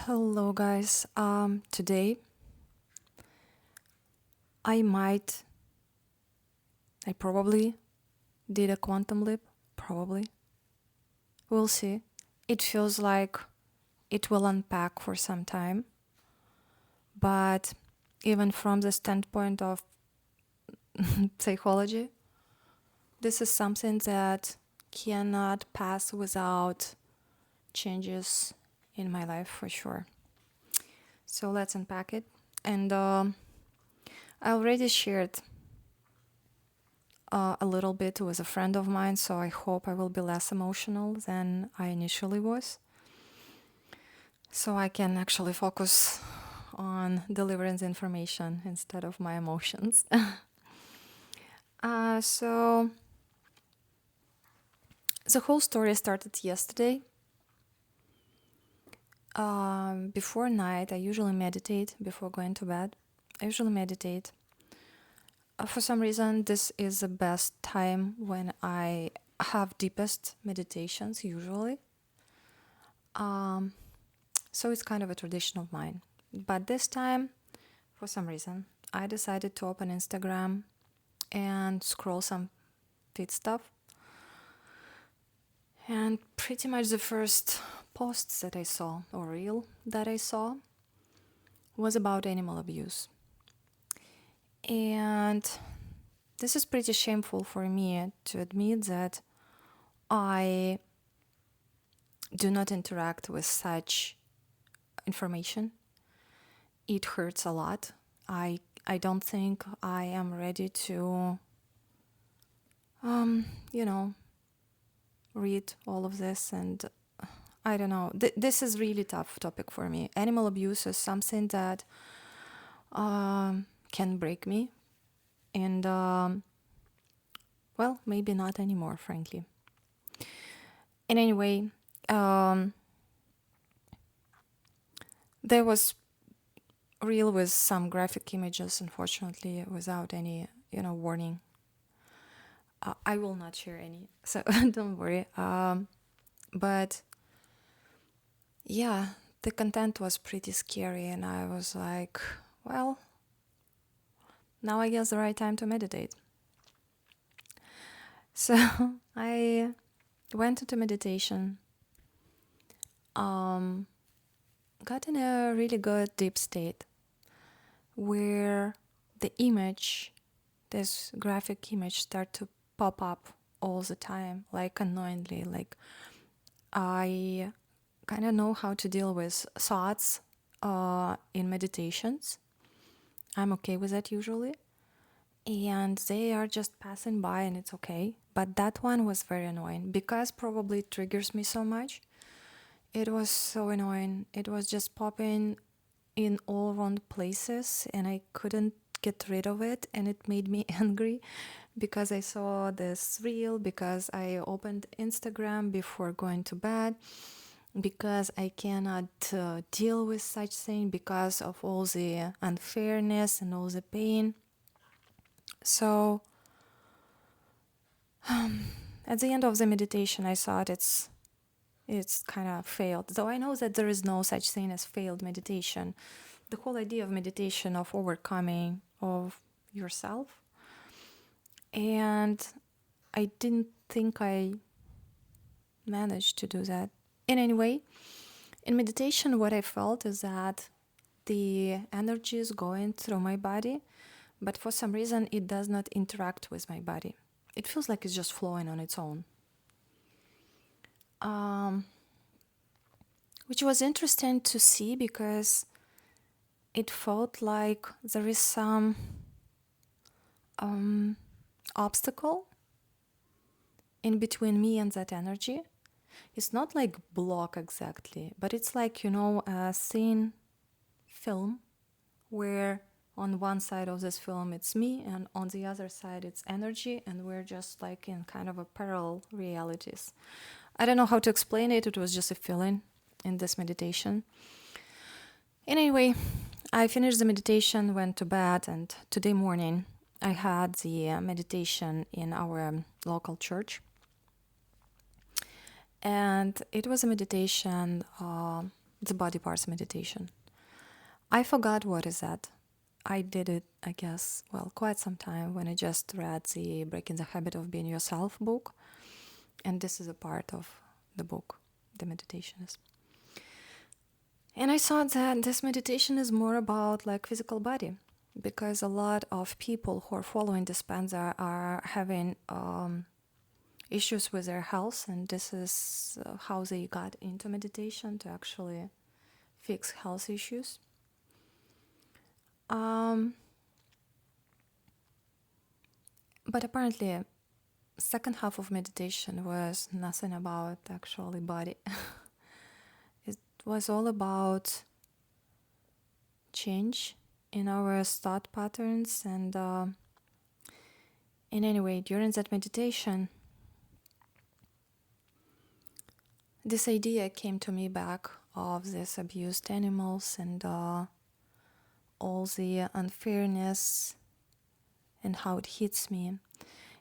Hello, guys. Today I might, I probably did a quantum leap. Probably. We'll see. It feels like it will unpack for some time. But even from the standpoint of psychology, this is something that cannot pass without changes in my life for sure. So let's unpack it. And I already shared a little bit with a friend of mine, so I hope I will be less emotional than I initially was. So I can actually focus on delivering the information instead of my emotions. So the whole story started yesterday. Before night, I usually meditate before going to bed. I usually meditate. For some reason, this is the best time when I have deepest meditations, usually. So it's kind of a tradition of mine. But this time, for some reason, I decided to open Instagram and scroll some feed stuff. And pretty much the first posts that I saw, or reel that I saw, was about animal abuse. And this is pretty shameful for me to admit that I do not interact with such information. It hurts a lot. I don't think I am ready to, read all of this. And I don't know. This is really tough topic for me. Animal abuse is something that can break me. And, well, maybe not anymore, frankly. And anyway, there was reel with some graphic images, unfortunately, without any, warning. I will not share any, so don't worry. But yeah, the content was pretty scary, and I was like, well, now I guess the right time to meditate. So I went into meditation, got in a really good deep state where the image, this graphic image, start to pop up all the time, like annoyingly. Like I kind of know how to deal with thoughts in meditations. I'm okay with that usually. And they are just passing by and it's okay. But that one was very annoying because probably it triggers me so much. It was so annoying. It was just popping in all wrong places and I couldn't get rid of it, and it made me angry because I saw this reel, because I opened Instagram before going to bed, because I cannot deal with such thing because of all the unfairness and all the pain. So at the end of the meditation, I thought it's kind of failed. Though I know that there is no such thing as failed meditation. The whole idea of meditation, of overcoming of yourself. And I didn't think I managed to do that. In any way, in meditation, what I felt is that the energy is going through my body, but for some reason, it does not interact with my body. It feels like it's just flowing on its own. Which was interesting to see because it felt like there is some obstacle in between me and that energy. It's not like block exactly, but it's like, a thin film where on one side of this film it's me and on the other side it's energy, and we're just like in kind of a parallel realities. I don't know how to explain it. It was just a feeling in this meditation. Anyway, I finished the meditation, went to bed, and today morning I had the meditation in our local church. And it was a meditation the body parts meditation. I forgot what is that. I did it, I guess, well, quite some time when I just read the Breaking the Habit of Being Yourself book. And this is a part of the book, the meditation is. And I thought that this meditation is more about like physical body, because a lot of people who are following Dispenza are having issues with their health, and this is how they got into meditation, to actually fix health issues. But apparently, second half of meditation was nothing about actually body. It was all about change in our thought patterns. And in any way, during that meditation, this idea came to me back of these abused animals and all the unfairness and how it hits me.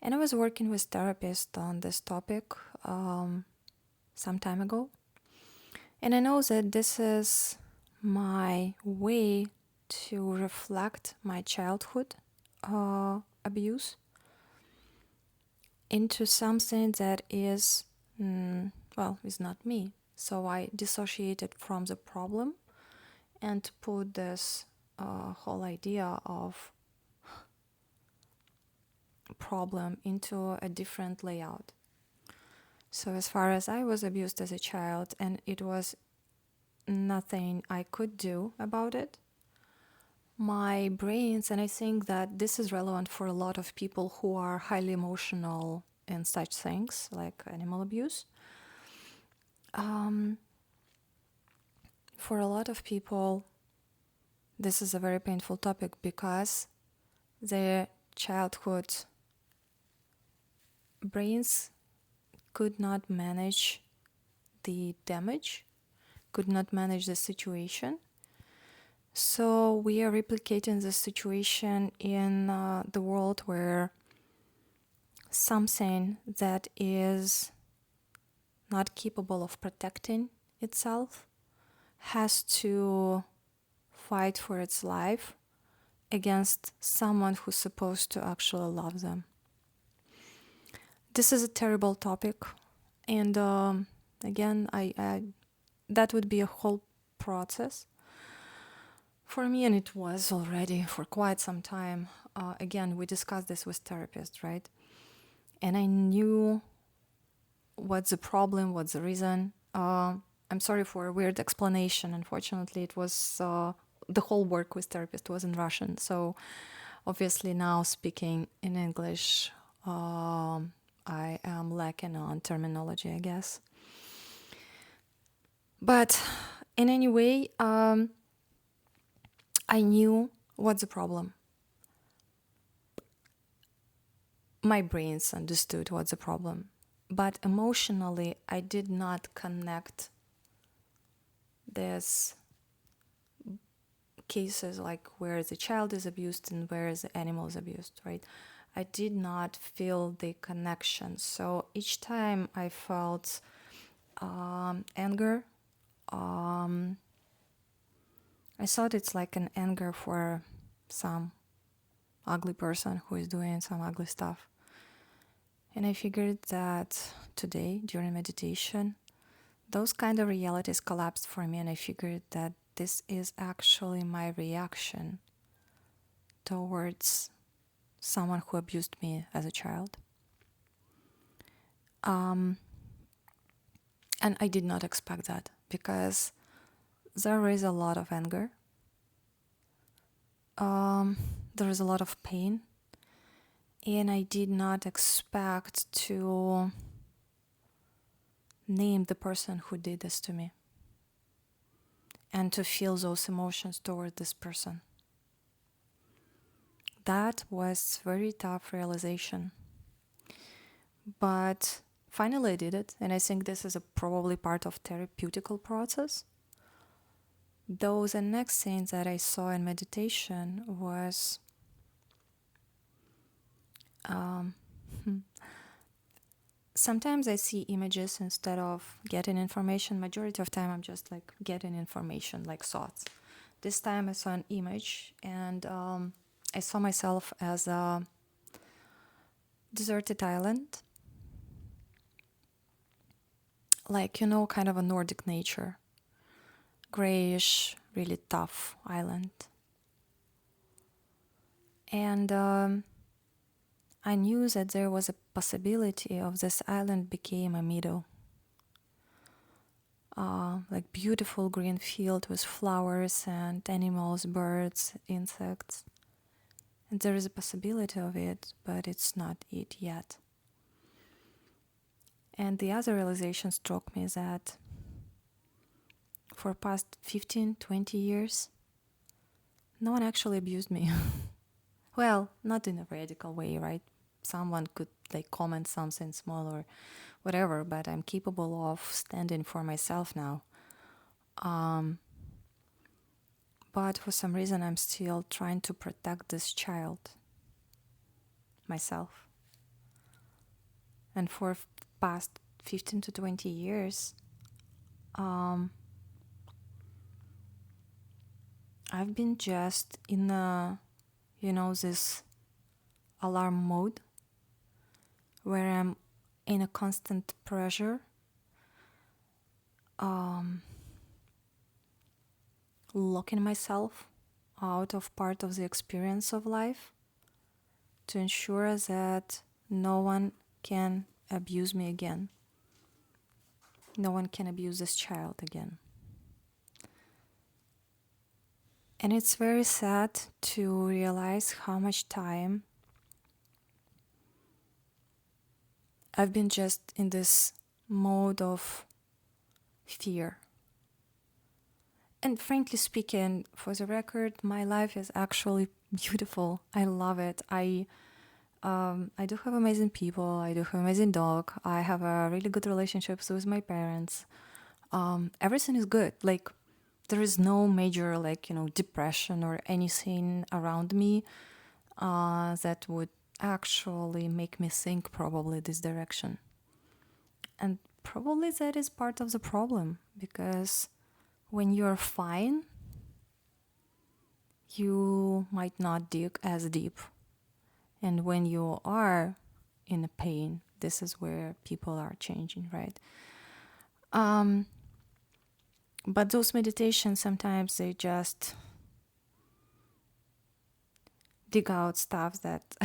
And I was working with therapists on this topic some time ago. And I know that this is my way to reflect my childhood abuse into something that is, is not me. So I dissociated from the problem and put this whole idea of problem into a different layout. So as far as I was abused as a child, and it was nothing I could do about it, my brains, and I think that this is relevant for a lot of people who are highly emotional in such things like animal abuse. For a lot of people, this is a very painful topic because their childhood brains could not manage the damage, could not manage the situation. So we are replicating the situation in the world where something that is not capable of protecting itself has to fight for its life against someone who's supposed to actually love them. This is a terrible topic, and again, I that would be a whole process for me, and it was already for quite some time. Again, we discussed this with therapists, right? And I knew what's the problem, what's the reason. I'm sorry for a weird explanation. Unfortunately, it was the whole work with therapist was in Russian, so obviously now speaking in English, I am lacking on terminology, I guess. But in any way, I knew what's the problem. My brains understood what's the problem. But emotionally, I did not connect these cases like where the child is abused and where the animal is abused, right? I did not feel the connection. So each time I felt anger, I thought it's like an anger for some ugly person who is doing some ugly stuff. And I figured that today, during meditation, those kind of realities collapsed for me, and I figured that this is actually my reaction towards someone who abused me as a child. And I did not expect that because there is a lot of anger. There is a lot of pain. And I did not expect to name the person who did this to me and to feel those emotions toward this person. That was very tough realization. But finally I did it, and I think this is probably part of therapeutical process. Though the next thing that I saw in meditation was sometimes I see images instead of getting information. Majority of time I'm just like getting information, like thoughts. This time I saw an image, and I saw myself as a deserted island, like, kind of a Nordic nature, grayish, really tough island. And I knew that there was a possibility of this island became a meadow, like beautiful green field with flowers and animals, birds, insects. And there is a possibility of it, but it's not it yet. And the other realization struck me that for past 15, 20 years, no one actually abused me. Well, not in a radical way, right? Someone could like comment something small or whatever, but I'm capable of standing for myself now. But for some reason, I'm still trying to protect this child, myself. And for past 15 to 20 years, I've been just in this alarm mode where I'm in a constant pressure, locking myself out of part of the experience of life to ensure that no one can abuse me again. No one can abuse this child again. And it's very sad to realize how much time I've been just in this mode of fear. And frankly speaking, for the record, my life is actually beautiful. I love it. I do have amazing people. I do have an amazing dog. I have a really good relationships with my parents. Everything is good. Like, there is no major, depression or anything around me that would actually make me think probably this direction. And probably that is part of the problem, because when you're fine, you might not dig as deep. And when you are in a pain, this is where people are changing, right? But those meditations, sometimes they just dig out stuff that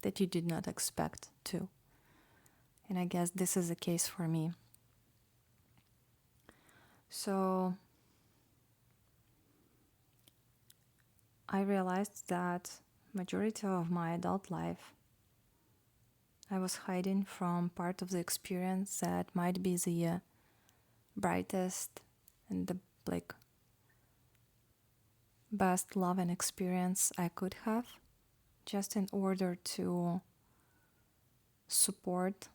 that you did not expect to. And I guess this is the case for me. So I realized that majority of my adult life, I was hiding from part of the experience that might be the brightest and the best love and experience I could have, just in order to support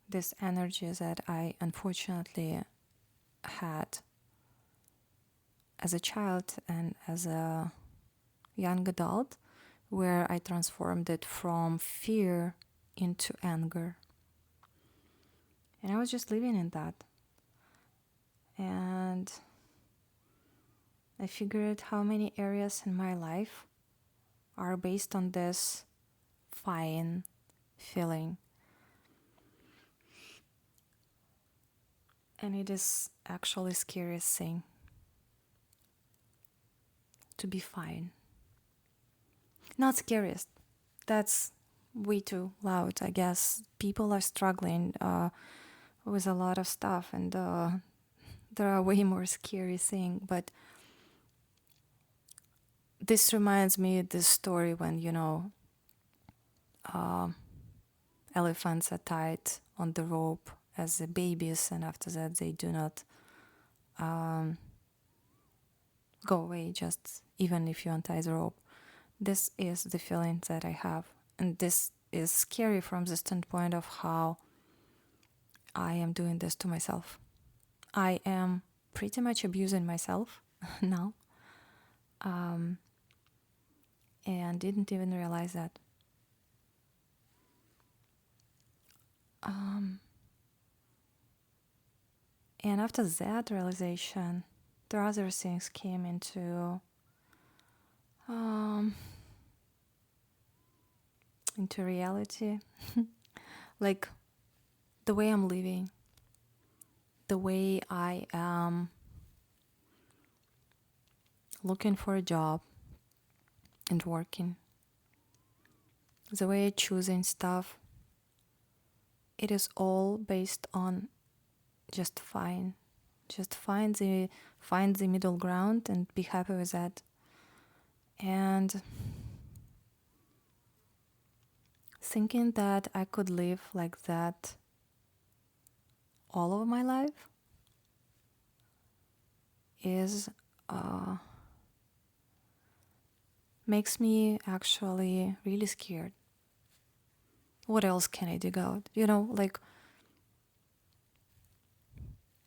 this energy that I unfortunately had as a child and as a young adult, where I transformed it from fear into anger. And I was just living in that. And I figured how many areas in my life are based on this fine feeling. And it is actually the scariest thing, to be fine. Not scariest. That's way too loud, I guess. People are struggling with a lot of stuff, and there are way more scary things. But this reminds me of this story when, elephants are tied on the rope as the babies, and after that they do not go away, just even if you untie the rope. This is the feeling that I have, and this is scary from the standpoint of how I am doing this to myself. I am pretty much abusing myself now, and didn't even realize that. And after that realization, the other things came um, into reality, like the way I'm living, the way I am looking for a job and working, the way I'm choosing stuff. It is all based on just find the middle ground and be happy with that. And thinking that I could live like that all of my life is makes me actually really scared. What else can I dig out? Like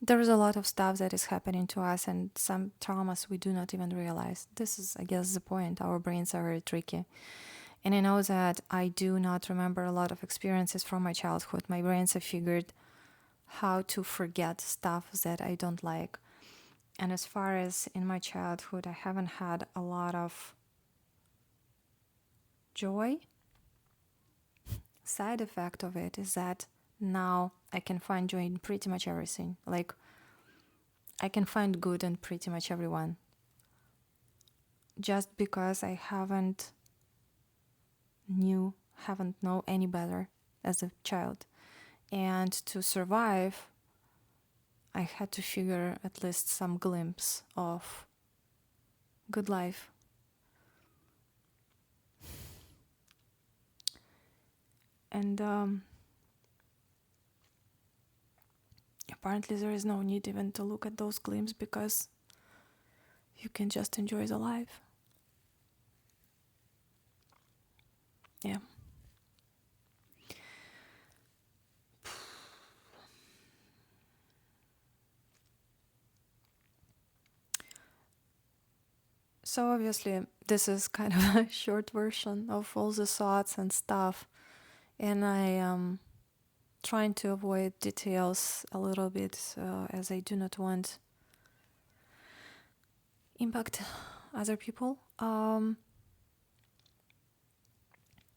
there is a lot of stuff that is happening to us and some traumas we do not even realize. This is, I guess, the point. Our brains are very tricky. And I know that I do not remember a lot of experiences from my childhood. My brains have figured how to forget stuff that I don't like. And as far as in my childhood, I haven't had a lot of joy. Side effect of it is that now I can find joy in pretty much everything. Like I can find good in pretty much everyone. Just because I haven't know any better as a child. And to survive, I had to figure at least some glimpse of good life. And apparently there is no need even to look at those glimpses because you can just enjoy the life. Yeah. So obviously this is kind of a short version of all the thoughts and stuff. And I am trying to avoid details a little bit as I do not want impact other people.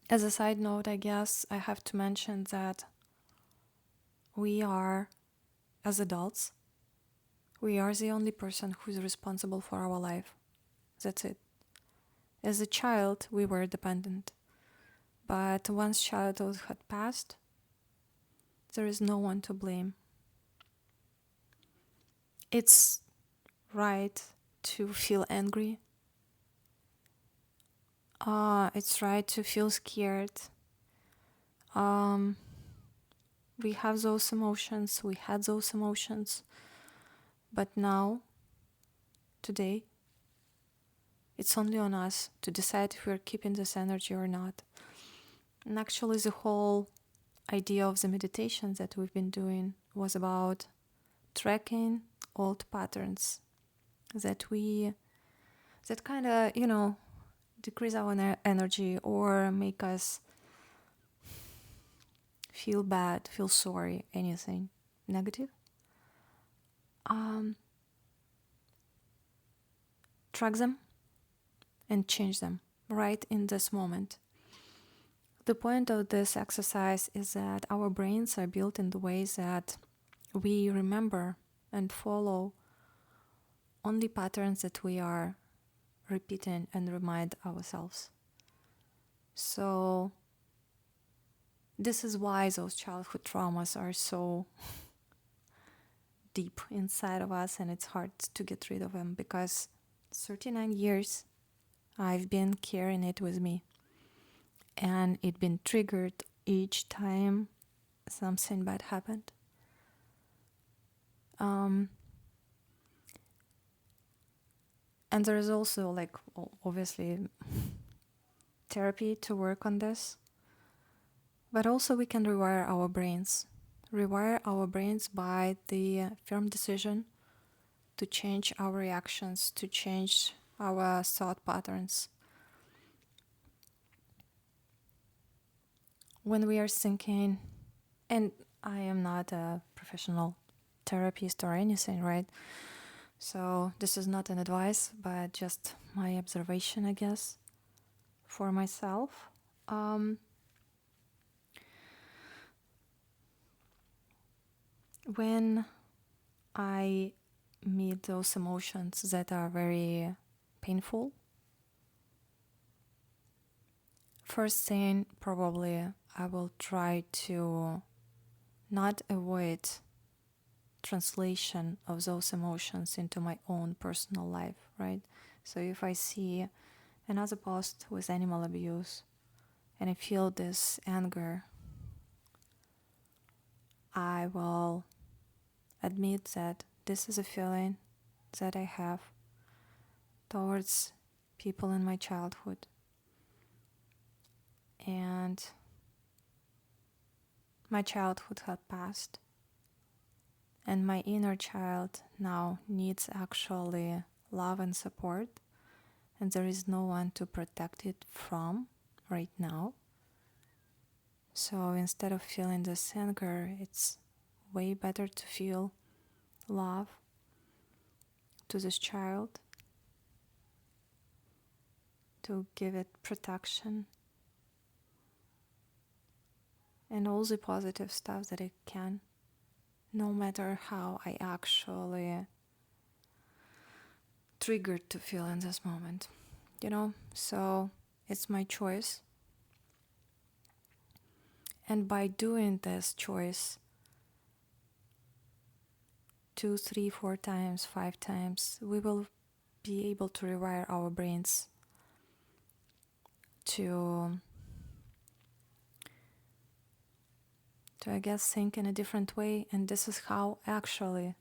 As a side note, I guess I have to mention that we are, as adults, we are the only person who is responsible for our life. That's it. As a child, we were dependent. But once childhood had passed, there is no one to blame. It's right to feel angry. It's right to feel scared. We have those emotions. We had those emotions. But now, today, it's only on us to decide if we're keeping this energy or not. And actually, the whole idea of the meditation that we've been doing was about tracking old patterns that kind of, decrease our energy or make us feel bad, feel sorry, anything negative. Track them and change them right in this moment. The point of this exercise is that our brains are built in the ways that we remember and follow only patterns that we are repeating and remind ourselves. So this is why those childhood traumas are so deep inside of us and it's hard to get rid of them because 39 years I've been carrying it with me and it been triggered each time something bad happened. And there is also obviously therapy to work on this, but also we can rewire our brains. Rewire our brains by the firm decision to change our reactions, to change our thought patterns. When we are thinking, and I am not a professional therapist or anything, right? So this is not an advice, but just my observation, I guess, for myself. When I meet those emotions that are very painful, first thing, probably I will try to not avoid translation of those emotions into my own personal life, right? So if I see another post with animal abuse and I feel this anger, I will admit that this is a feeling that I have towards people in my childhood. And my childhood had passed. And my inner child now needs actually love and support. And there is no one to protect it from right now. So instead of feeling this anger, it's way better to feel love to this child, to give it protection and all the positive stuff that it can, no matter how I actually triggered to feel in this moment, So it's my choice. And by doing this choice 2, 3, 4 times, 5 times, we will be able to rewire our brains to I guess, think in a different way. And this is how actually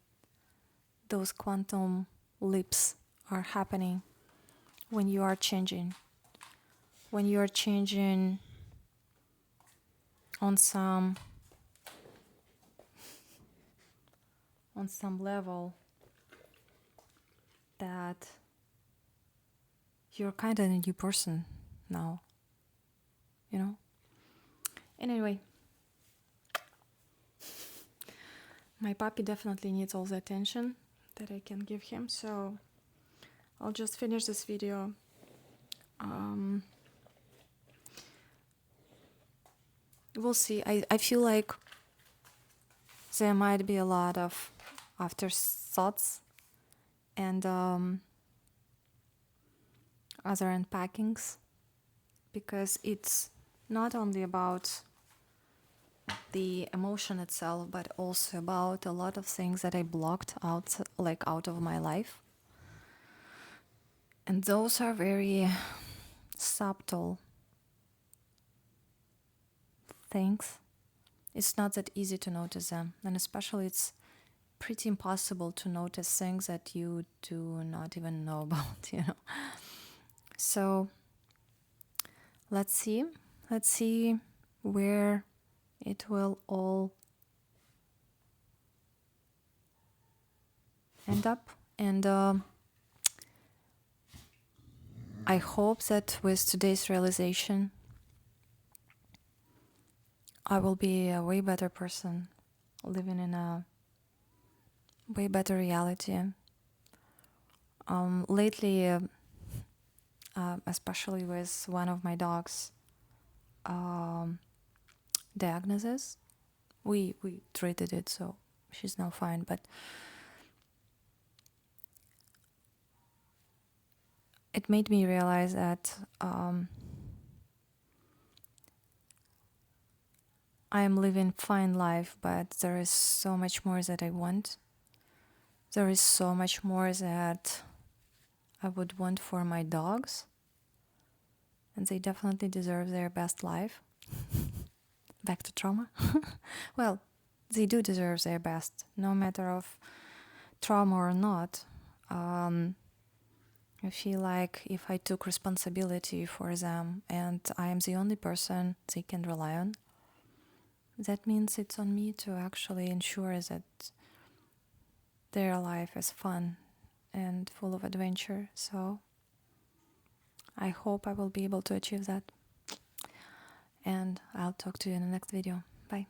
those quantum leaps are happening when you are changing. When you are changing on some level that you're kind of a new person now, Anyway, my puppy definitely needs all the attention that I can give him, so I'll just finish this video. We'll see. I feel like there might be a lot of afterthoughts and other unpackings, because it's not only about the emotion itself, but also about a lot of things that I blocked out of my life. And those are very subtle things. It's not that easy to notice them, and especially it's pretty impossible to notice things that you do not even know about, So let's see where it will all end up. And I hope that with today's realization, I will be a way better person, living in a way better reality. Lately, especially with one of my dogs' diagnosis, we treated it, so she's now fine. But it made me realize that I am living fine life, but there is so much more that I want. There is so much more that I would want for my dogs, and they definitely deserve their best life. Back to trauma. Well, they do deserve their best, no matter of trauma or not. I feel like if I took responsibility for them and I am the only person they can rely on, that means it's on me to actually ensure that their life is fun and full of adventure. So I hope I will be able to achieve that. And I'll talk to you in the next video. Bye.